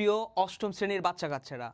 প্রিয় অষ্টম শ্রেণীর বাচ্চা কাচ্চারা,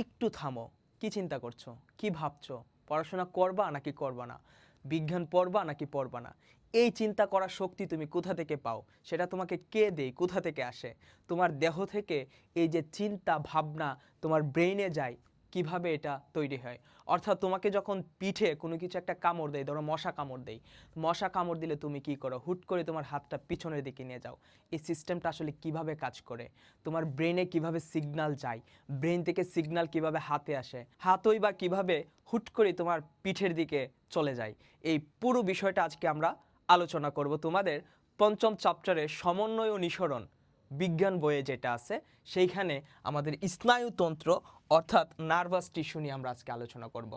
একটু থামো। কি চিন্তা করছো, কি ভাবছো? পড়াশোনা করবা নাকি করবা না, বিজ্ঞান পড়বা নাকি পড়বা না? এই চিন্তা করার শক্তি তুমি কোথা থেকে পাও? সেটা তোমাকে কে দেয়, কোথা থেকে আসে? তোমার দেহ থেকে এই যে চিন্তা ভাবনা তোমার ব্রেইনে যায়, কিভাবে এটা তৈরি হয়? অর্থাৎ তোমাকে যখন পিঠে কোনো কিছু একটা কামড় দেয়, ধরো মশা কামড় দেয়, মশা কামড় দিলে তুমি কি করো? হুট করে তোমার হাতটা পিছনের দিকে নিয়ে যাও। এই সিস্টেমটা আসলে কিভাবে কাজ করে? তোমার ব্রেনে কিভাবে সিগন্যাল যায়, ব্রেন থেকে সিগন্যাল কিভাবে হাতে আসে, হাতই বা কিভাবে হুট করে তোমার পিঠের দিকে চলে যায়, এই পুরো বিষয়টা আজকে আমরা আলোচনা করব তোমাদের পঞ্চম চ্যাপ্টারের সমন্বয় ও নিঃসরণ বিজ্ঞান বইয়ে যেটা আছে সেইখানে আমাদের স্নায়ুতন্ত্র অর্থাৎ নার্ভাস টিস্যু নিয়ে আমরা আজকে আলোচনা করব।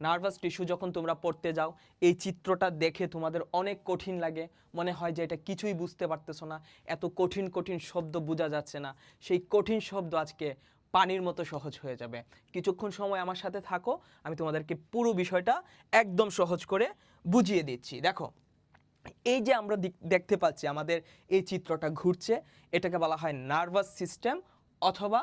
নার্ভাস টিস্যু যখন তোমরা পড়তে যাও, এই চিত্রটা দেখে তোমাদের অনেক কঠিন লাগে, মনে হয় যে এটা কিছুই বুঝতে পারতেছো না, এত কঠিন কঠিন শব্দ বোঝা যাচ্ছে না। সেই কঠিন শব্দ আজকে পানির মতো সহজ হয়ে যাবে। কিছুক্ষণ সময় আমার সাথে থাকো, আমি তোমাদেরকে পুরো বিষয়টা একদম সহজ করে বুঝিয়ে দিচ্ছি। দেখো, এই যে আমরা দেখতে পাচ্ছি আমাদের এই চিত্রটা ঘুরছে, এটাকে বলা হয় নার্ভাস সিস্টেম অথবা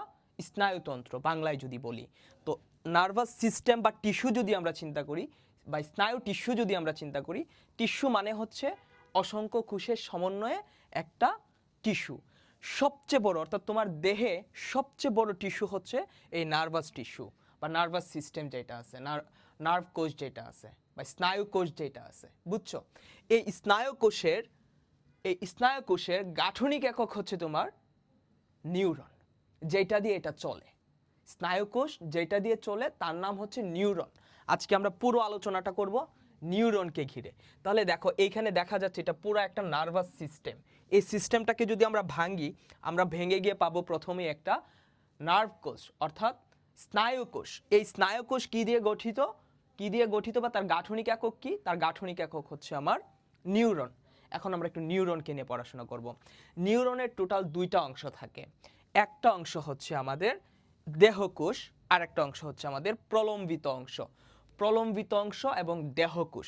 স্নায়ুতন্ত্র বাংলায় যদি বলি। তো নার্ভাস সিস্টেম বা টিস্যু যদি আমরা চিন্তা করি, বা স্নায়ু টিস্যু যদি আমরা চিন্তা করি, টিস্যু মানে হচ্ছে অসংখ্য কোষের সমন্বয়ে একটা টিস্যু। সবচেয়ে বড় অর্থাৎ তোমার দেহে সবচেয়ে বড় টিস্যু হচ্ছে এই নার্ভাস টিস্যু বা নার্ভাস সিস্টেম যেটা আছে, নার্ভ কোষ যেটা আছে বা স্নায়ু কোষ যেটা আছে, বুঝছো? এই স্নায়ু কোষের গাঠনিক একক হচ্ছে তোমার নিউরন, যেটা দিয়ে এটা চলে। স্নায়ুকোষ যেটা দিয়ে চলে তার নাম হচ্ছে নিউরন। আজকে আমরা পুরো আলোচনাটা করব নিউরনকে ঘিরে। তাহলে দেখো, এইখানে দেখা যাচ্ছে এটা পুরো একটা নার্ভাস সিস্টেম। এই সিস্টেমটাকে যদি আমরা ভাঙি, আমরা ভেঙে গিয়ে পাবো প্রথমে একটা নার্ভ কোষ অর্থাৎ স্নায়ুকোষ। এই স্নায়ুকোষ কি দিয়ে গঠিত, বা তার গাঠনিক একক কি? তার গাঠনিক একক হচ্ছে আমার নিউরন। এখন আমরা একটু নিউরনকে নিয়ে পড়াশোনা করব। নিউরনের টোটাল দুইটা অংশ থাকে। একটা অংশ হচ্ছে আমাদের দেহকোষ, আর একটা অংশ হচ্ছে আমাদের প্রলম্বিত অংশ। প্রলম্বিত অংশ এবং দেহকোষ,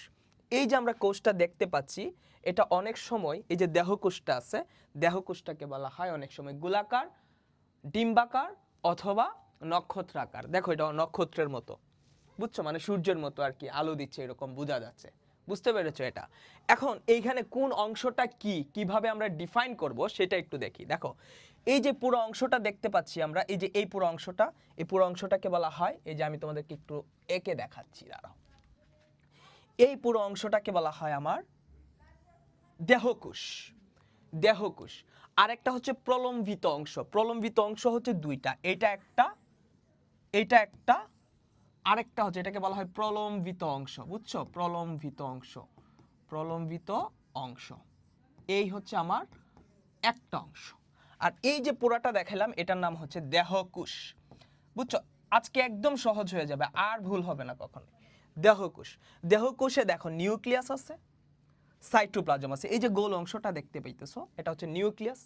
এই যে আমরা কোষটা দেখতে পাচ্ছি, এটা অনেক সময় এই যে দেহকোষটা আছে, দেহকোষটাকে বলা হয় অনেক সময় গোলাকার, ডিম্বাকার অথবা নক্ষত্রাকার। দেখো, এটা নক্ষত্রের মতো, বুঝছো? মানে সূর্যের মতো আর কি, আলো দিচ্ছে এরকম বোঝা যাচ্ছে। বুঝতে পেরেছো এটা? এখন এইখানে কোন অংশটা কি, কিভাবে আমরা ডিফাইন করব সেটা একটু দেখি। দেখো, এই যে পুরো অংশটা দেখতে পাচ্ছি আমরা, এই যে এই পুরো অংশটা, এই পুরো অংশটাকে বলা হয়, এই যে আমি তোমাদেরকে একটু এঁকে দেখাচ্ছি, দাঁড়াও। এই পুরো অংশটাকে বলা হয় আমার দেহকোষ। দেহকোষ। আরেকটা হচ্ছে প্রলম্বিত অংশ। প্রলম্বিত অংশ হচ্ছে দুইটা, এটা একটা, এটা একটা, আরেকটা হচ্ছে, এটাকে বলা হয় প্রলম্বিত অংশ। বুঝছো? প্রলম্বিত অংশ, প্রলম্বিত অংশ, এই হচ্ছে আমার একটা অংশ। আর এই যে পুরাটা দেখালাম, এটার নাম হচ্ছে দেহকোষ। বুঝছো? আজকে একদম সহজ হয়ে যাবে, আর ভুল হবে না কখনো। দেহকোষ, দেহকোষে দেখো নিউক্লিয়াস আছে, সাইটোপ্লাজম আছে। এই যে গোল অংশটা দেখতে পাইতেছো, এটা হচ্ছে নিউক্লিয়াস।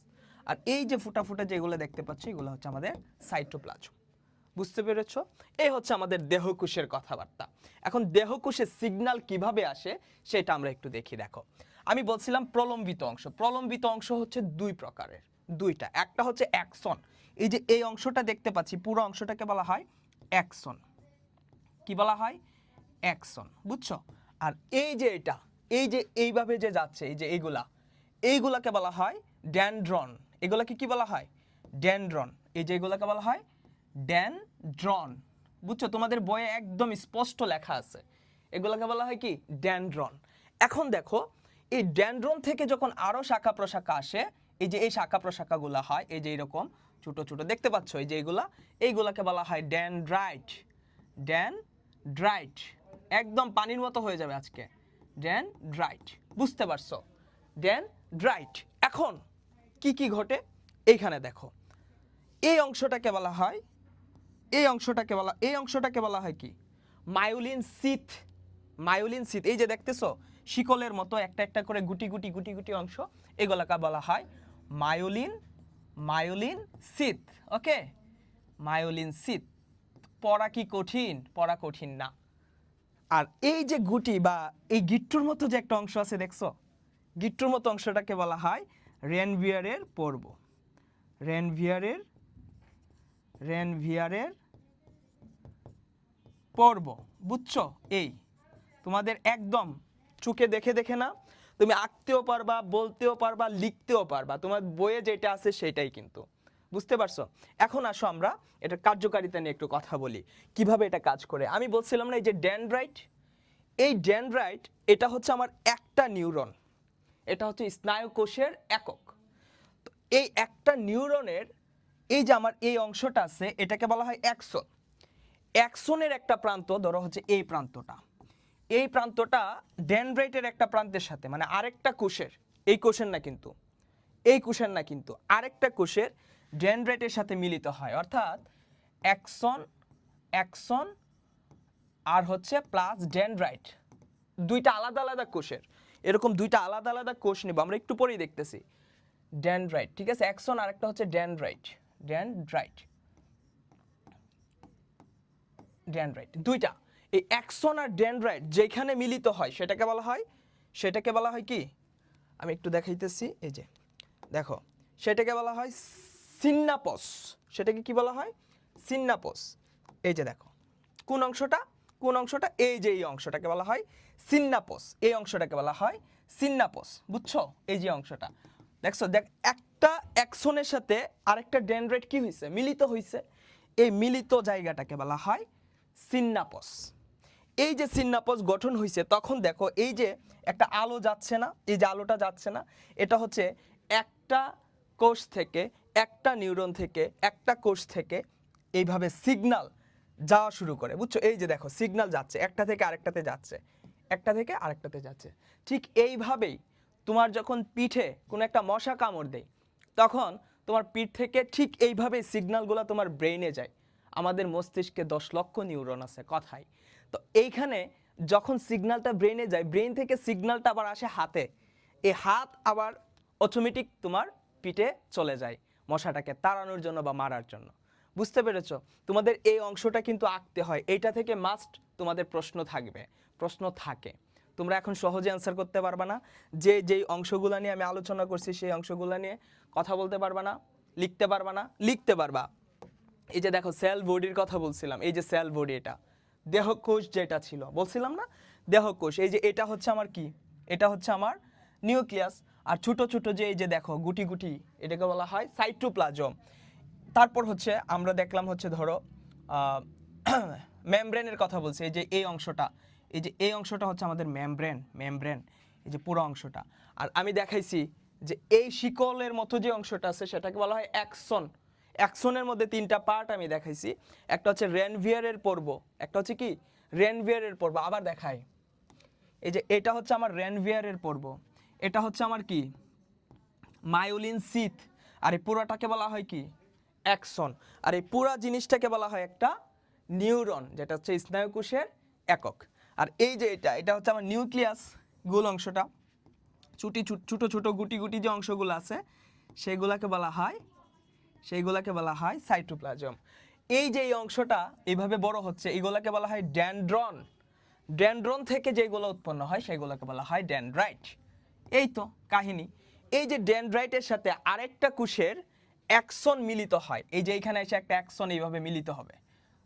আর এই যে ফুটা ফুটা যেগুলো দেখতে পাচ্ছ, এগুলো হচ্ছে আমাদের সাইটোপ্লাজম। বুঝতে পেরেছো? এই হচ্ছে আমাদের দেহকোষের কথাবার্তা। এখন দেহকোষের সিগন্যাল কিভাবে আসে সেটা আমরা একটু দেখি। দেখো, আমি বলছিলাম প্রলম্বিত অংশ। প্রলম্বিত অংশ হচ্ছে দুই প্রকারের, দুইটা। একটা হচ্ছে অ্যাক্সন, এই যে এই অংশটা দেখতে পাচ্ছি, পুরো অংশটাকে বলা হয় অ্যাক্সন। কি বলা হয়? অ্যাক্সন। বুঝছো? আর এই যে এটা, এই যে এইভাবে যে যাচ্ছে, এই যে এইগুলাকে বলা হয় ড্যানড্রন। এগুলাকে কি বলা হয়? ড্যানড্রন। এই যে এগুলাকে বলা হয় ড্যানড্রন। বুঝছো? তোমাদের বইয়ে একদম স্পষ্ট লেখা আছে, এগুলাকে বলা হয় কি? ড্যানড্রন। এখন দেখো, এই ড্যানড্রন থেকে যখন আরো শাখা প্রশাখা আসে, এই যে এই শাখা প্রশাখাগুলা হয়, এই যে এরকম ছোট ছোট দেখতে পাচ্ছ, এই যে এইগুলাকে বলা হয় ডেনড্রাইট। ডেনড্রাইট, একদম পানির মতো হয়ে যাবে আজকে, ডেনড্রাইট। বুঝতে পারছো? ডেনড্রাইট। এখন কি কি ঘটে এইখানে দেখো, এই অংশটাকে বলা হয়, এই অংশটাকে বলা হয় কি? Myelin sheath. মায়োলিন সিথ, এই যে দেখতেছো শিকলের মতো একটা একটা করে গুটি গুটি গুটি গুটি অংশ, এগুলাকে বলা হয় মায়োলিন সিথ। ওকে, মায়োলিন সিথ। পড়া কি কঠিন? পড়া কঠিন না। আর এই যে গুটি বা এই গিট্টুর মতো যে একটা অংশ আছে, দেখছো? গিট্টুর মতো অংশটাকে বলা হয় রেনভিয়ারের পর্ব। রেনভিয়ারের রেনভিয়ারের পর্ব, বুঝছো? এই তোমাদের একদম চোখে দেখে দেখে না, তুমি আঁকতেও পারবা, বলতেও পারবা, লিখতেও পারবা, তোমার বইয়ে যেটা আছে সেটাই কিন্তু, বুঝতে পারছো? এখন আসো আমরা এটা কার্যকারিতা নিয়ে একটু কথা বলি, কিভাবে এটা কাজ করে। আমি বলছিলাম না এই যে ডেনড্রাইট, এই ডেনড্রাইট এটা হচ্ছে আমার একটা নিউরন, এটা হচ্ছে স্নায়ুকোষের একক। তো এই একটা নিউরনের এই যে আমার এই অংশটা আছে এটাকে বলা হয় অ্যাক্সন। অ্যাক্সনের একটা প্রান্ত ধরো হচ্ছে এই প্রান্তটা, এই প্রান্তটা ডেনড্রাইটের একটা প্রান্তের সাথে, মানে আরেকটা কোষের, এই কোষের না কিন্তু, এই কোষের না কিন্তু, আরেকটা কোষের ডেনড্রাইটের সাথে মিলিত হয়। অর্থাৎ অ্যাক্সন, অ্যাক্সন আর হচ্ছে প্লাস ডেনড্রাইট, দুইটা আলাদা আলাদা কোষের, এরকম দুইটা আলাদা আলাদা কোষ নিব আমরা একটু পরেই দেখতেছি। ডেনড্রাইট, ঠিক আছে, অ্যাক্সন আর একটা হচ্ছে ডেনড্রাইট, ডেনড্রাইট, ডেনড্রাইট দুইটা। এই অ্যাক্সন আর ডেনড্রাইট যেখানে মিলিত হয় সেটাকে বলা হয়, সেটাকে বলা হয় কি, আমি একটু দেখাইতেছি, এই যে দেখো, সেটাকে বলা হয় সিনাপস। সেটাকে কি বলা হয়? সিনাপস। এই যে দেখো কোন অংশটা, কোন অংশটা, এই যে এই অংশটাকে বলা হয় সিনাপস, এই অংশটাকে বলা হয় সিনাপস, বুঝছো? এই যে অংশটা দেখছো, দেখ একটা অ্যাক্সনের সাথে আরেকটা ডেনড্রাইট কি হয়েছে, মিলিত হয়েছে, এই মিলিত জায়গাটাকে বলা হয় সিনাপস। এই যে সিনাপস গঠন হয়েছে তখন দেখো এই যে একটা আলো যাচ্ছে না, এই যে আলোটা যাচ্ছে না, এটা হচ্ছে একটা কোষ থেকে, একটা নিউরন থেকে, একটা কোষ থেকে এইভাবে সিগন্যাল যাওয়া শুরু করে, বুঝছো? এই যে দেখো সিগন্যাল যাচ্ছে একটা থেকে আরেকটাতে যাচ্ছে, একটা থেকে আরেকটাতে যাচ্ছে। ঠিক এইভাবেই তোমার যখন পিঠে কোনো একটা মশা কামড় দেয় তখন তোমার পিঠ থেকে ঠিক এইভাবেই সিগন্যালগুলো তোমার ব্রেইনে যায়। আমাদের মস্তিষ্কে 10 লক্ষ নিউরন আছে কথায়। তো এইখানে যখন সিগন্যালটা ব্রেইনে যায়, ব্রেইন থেকে সিগন্যালটা আবার আসে হাতে, এই হাত আবার অটোমেটিক তোমার পিঠে চলে যায় মশাটাকে তাড়ানোর জন্য বা মারার জন্য। বুঝতে পেরেছো? তোমাদের এই অংশটা কিন্তু আঁকতে হয়, এইটা থেকে মাস্ট তোমাদের প্রশ্ন থাকবে, প্রশ্ন থাকে। তোমরা এখন সহজে অ্যান্সার করতে পারবা না, যে যেই অংশগুলো নিয়ে আমি আলোচনা করছি সেই অংশগুলো নিয়ে কথা বলতে পারবা না, লিখতে পারবা না, লিখতে পারবা। এই যে দেখো সেল বডির কথা বলছিলাম, এই যে সেল বডি, এটা দেহকোষ যেটা ছিল বলছিলাম না, দেহকোষ। এই যে এটা হচ্ছে আমার কি, এটা হচ্ছে আমার নিউক্লিয়াস। আর ছোট ছোট যে এই যে দেখো গুটি গুটি, এটাকে বলা হয় সাইটোপ্লাজম। তারপর হচ্ছে আমরা দেখলাম হচ্ছে ধরো মেমব্রেনের কথা বলছি, এই যে এই অংশটা, এই যে এই অংশটা হচ্ছে আমাদের মেমব্রেন, মেমব্রেন এই যে পুরো অংশটা। আর আমি দেখাইছি যে এই শিকলের মতো যে অংশটা আছে সেটাকে বলা হয় অ্যাক্সন। অ্যাক্সনের মধ্যে 3টা পার্ট আমি দেখাইছি, একটা হচ্ছে রেনভিয়ারের পর্ব, একটা হচ্ছে কি রেনভিয়ারের পর্ব, আবার দেখাই। এই যে এটা হচ্ছে আমার রেনভিয়ারের পর্ব, এটা হচ্ছে আমার কি মায়োলিন সিথ, আর এই পুরোটাকে বলা হয় কি অ্যাক্সন। আর এই পুরো জিনিসটাকে বলা হয় একটা নিউরন, যেটা হচ্ছে স্নায়ুকোষের একক। আর এই যে এটা হচ্ছে আমার নিউক্লিয়াস গোল অংশটা, ছোট ছোট গুটি গুটি যে অংশগুলো আছে সেগুলোকে বলা হয়, সেইগুলোকে বলা হয় সাইটোপ্লাজম। এই যে এই অংশটা এইভাবে বড় হচ্ছে এইগুলোকে বলা হয় ডেনড্রন। ডেনড্রন থেকে যেগুলো উৎপন্ন হয় সেগুলোকে বলা হয় ডেনড্রাইট। এই তো কাহিনী। এই যে ডেনড্রাইটের সাথে আরেকটা কোষের অ্যাক্সন মিলিত হয়, এই যে এইখানে এসে একটা অ্যাক্সন এইভাবে মিলিত হবে,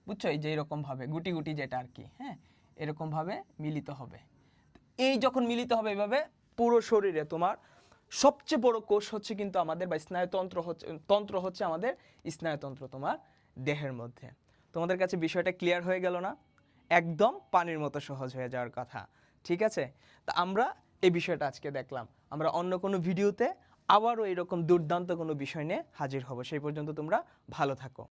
বুঝছো? এই যে এরকম ভাবে গুটি গুটি যেটা আর কি, হ্যাঁ, এরকম ভাবে মিলিত হবে। এই যখন মিলিত হবে এইভাবে পুরো শরীরে তোমার সবচেয়ে বড় কোষ হচ্ছে কিন্তু আমাদের, বা স্নায়ুতন্ত্র হচ্ছে, তন্ত্র হচ্ছে আমাদের স্নায়ুতন্ত্র তোমার দেহের মধ্যে। তোমাদের কাছে বিষয়টা ক্লিয়ার হয়ে গেল না? একদম পানির মতো সহজ হয়ে যাওয়ার কথা, ঠিক আছে? তা আমরা এই বিষয়টা আজকে দেখলাম, আমরা অন্য কোনো ভিডিওতে আবারও এরকম দুর্দান্ত কোনো বিষয় নিয়ে হাজির হব। সেই পর্যন্ত তোমরা ভালো থাকো।